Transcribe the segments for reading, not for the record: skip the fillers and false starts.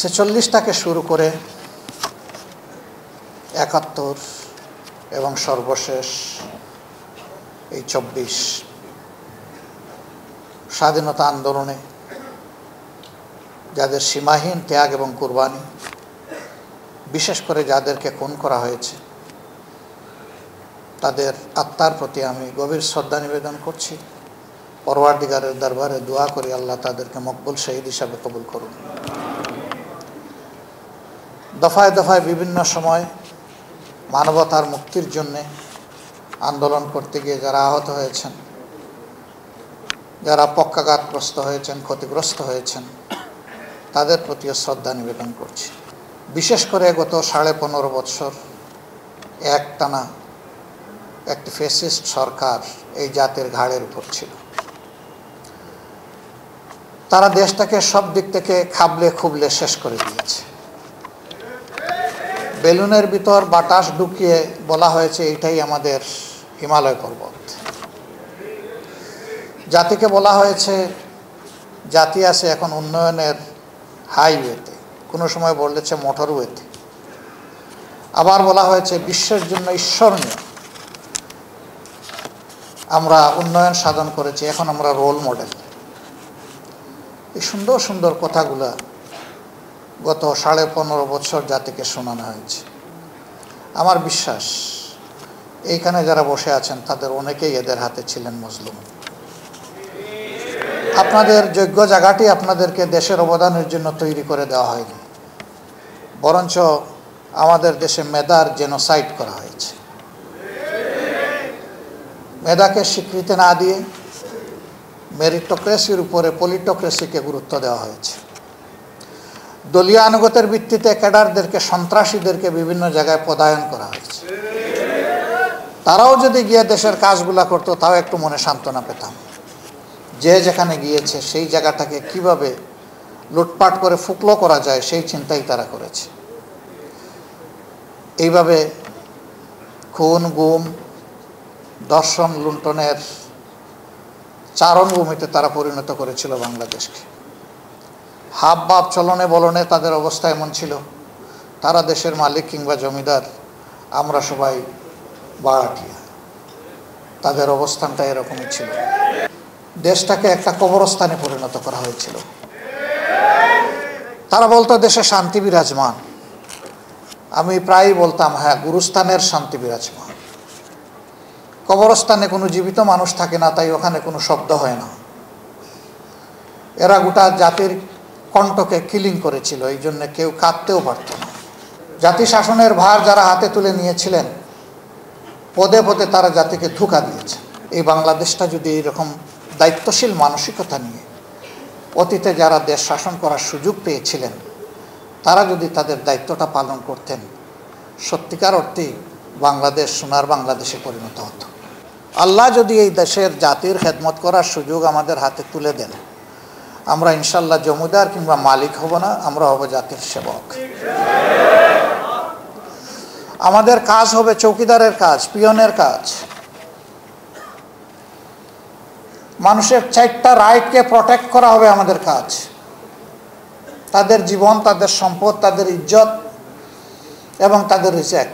ছেচল্লিশটাকে শুরু করে ৭১ এবং সর্বশেষ এই ২৪ স্বাধীনতা আন্দোলনে যাদের সীমাহীন ত্যাগ এবং কুরবানি, বিশেষ করে যাদেরকে খুন করা হয়েছে, তাদের আত্মার প্রতি আমি গভীর শ্রদ্ধা নিবেদন করছি। পরওয়ারদিগারের দরবারে দোয়া করি আল্লাহ তাদেরকে মকবুল শহীদ হিসাবে কবুল করুন। দফায় দফায় বিভিন্ন সময় মানবতার মুক্তির জন্যে আন্দোলন করতে গিয়ে যারা আহত হয়েছেন, যারা পক্ষাঘাতগ্রস্ত হয়েছেন, ক্ষতিগ্রস্ত হয়েছেন, তাদের প্রতিও শ্রদ্ধা নিবেদন করছি। বিশেষ করে গত ১৫.৫ বৎসর একটানা একটি ফ্যাসিস্ট সরকার এই জাতির ঘাড়ের উপর ছিল। তারা দেশটাকে সব দিক থেকে খাবলে খুবলে শেষ করে দিয়েছে। বেলুনের ভিতর বাতাস ঢুকিয়ে বলা হয়েছে এটাই আমাদের হিমালয় পর্বত। জাতিকে বলা হয়েছে জাতি আছে এখন উন্নয়নের হাইওয়েতে, কোনো সময় বলেছে মোটরওয়েতে। আবার বলা হয়েছে বিশ্বের জন্য ঈশ্বরনীয়, আমরা উন্নয়ন সাধন করেছি, এখন আমরা রোল মডেল। এই সুন্দর সুন্দর কথাগুলা গত 15.৫ বছর জাতিকে শোনানো হয়েছে। আমার বিশ্বাস এইখানে যারা বসে আছেন তাদের অনেকেই এদের হাতে ছিলেন মজলুম। আপনাদের যোগ্য জায়গাটি আপনাদেরকে দেশের অবদানের জন্য তৈরি করে দেওয়া হয়নি, বরঞ্চ আমাদের দেশে মেধার জেনোসাইড করা হয়েছে। মেধাকে স্বীকৃতি না দিয়ে মেরিটোক্রেসির উপরে পলিটোক্রেসিকে গুরুত্ব দেওয়া হয়েছে। দলীয় আনুগত্যের ভিত্তিতে ক্যাডারদেরকে, সন্ত্রাসীদেরকে বিভিন্ন জায়গায় পদায়ন করা হয়েছে। তারাও যদি গিয়ে দেশের কাজগুলা করতো তাও একটু মনে সান্ত্বনা পেতাম। যে যেখানে গিয়েছে সেই জায়গাটাকে কিভাবে লুটপাট করে ফুকলো করা যায় সেই চিন্তাই তারা করেছে। এইভাবে খুন, গুম, দর্শন, লুণ্ঠনের চারণভূমিতে তারা পরিণত করেছিল বাংলাদেশকে। হাব ভাব, চলনে বলনে তাদের অবস্থা এমন ছিল, তারা দেশের মালিক কিংবা জমিদার, আমরা সবাই বাড়াটিয়া। তাদের অবস্থানটা এরকমই ছিল। দেশটাকে একটা কবরস্থানে পরিণত করা হয়েছিল। তারা বলতো দেশে শান্তি বিরাজমান। আমি প্রায়ই বলতাম, হ্যাঁ, গুরুস্থানের শান্তি বিরাজমান। কবরস্থানে কোনো জীবিত মানুষ থাকে না, তাই ওখানে কোনো শব্দ হয় না। এরা গোটা জাতির কণ্ঠকে কিলিং করেছিল, এই জন্য কেউ কাঁদতেও পারত না। জাতি শাসনের ভার যারা হাতে তুলে নিয়েছিলেন, পদে পদে তারা জাতিকে ধোঁকা দিয়েছে। এই বাংলাদেশটা যদি এরকম দায়িত্বশীল মানসিকতা নিয়ে অতীতে যারা দেশ শাসন করার সুযোগ পেয়েছিলেন, তারা যদি তাদের দায়িত্বটা পালন করতেন, সত্যিকার অর্থেই বাংলাদেশ সোনার বাংলাদেশে পরিণত হতো। আল্লাহ যদি এই দেশের জাতির খেদমত করার সুযোগ আমাদের হাতে তুলে দেন, আমরা ইনশাল্লাহ জমিদার কিংবা মালিক হব না, আমরা হব জাতির সেবক। আমাদের কাজ হবে চৌকিদারের কাজ, পিয়নের কাজ। মানুষের 4টা রাইটকে প্রটেক্ট করা হবে আমাদের কাজ। তাদের জীবন, তাদের সম্পদ, তাদের ইজ্জত এবং তাদের রিজেক,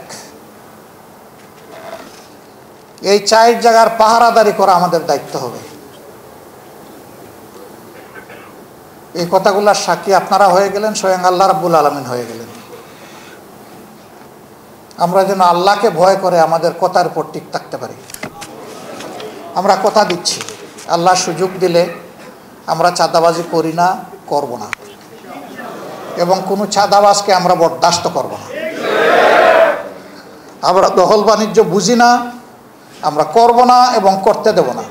এই 4 জায়গার পাহারাদারি করা আমাদের দায়িত্ব হবে। এই কথাগুলোর সাক্ষী আপনারা হয়ে গেলেন, স্বয়ং আল্লাহ রাব্বুল আলামিন হয়ে গেলেন। আমরা যেন আল্লাহকে ভয় করে আমাদের কথার উপর টিক থাকতে পারি। আমরা কথা দিচ্ছি, আল্লাহ সুযোগ দিলে আমরা চাঁদাবাজি করি না, করব না, এবং কোনো চাঁদাবাজকে আমরা বরদাস্ত করব না। আমরা দখল বাণিজ্য বুঝি না, আমরা করব না এবং করতে দেব না।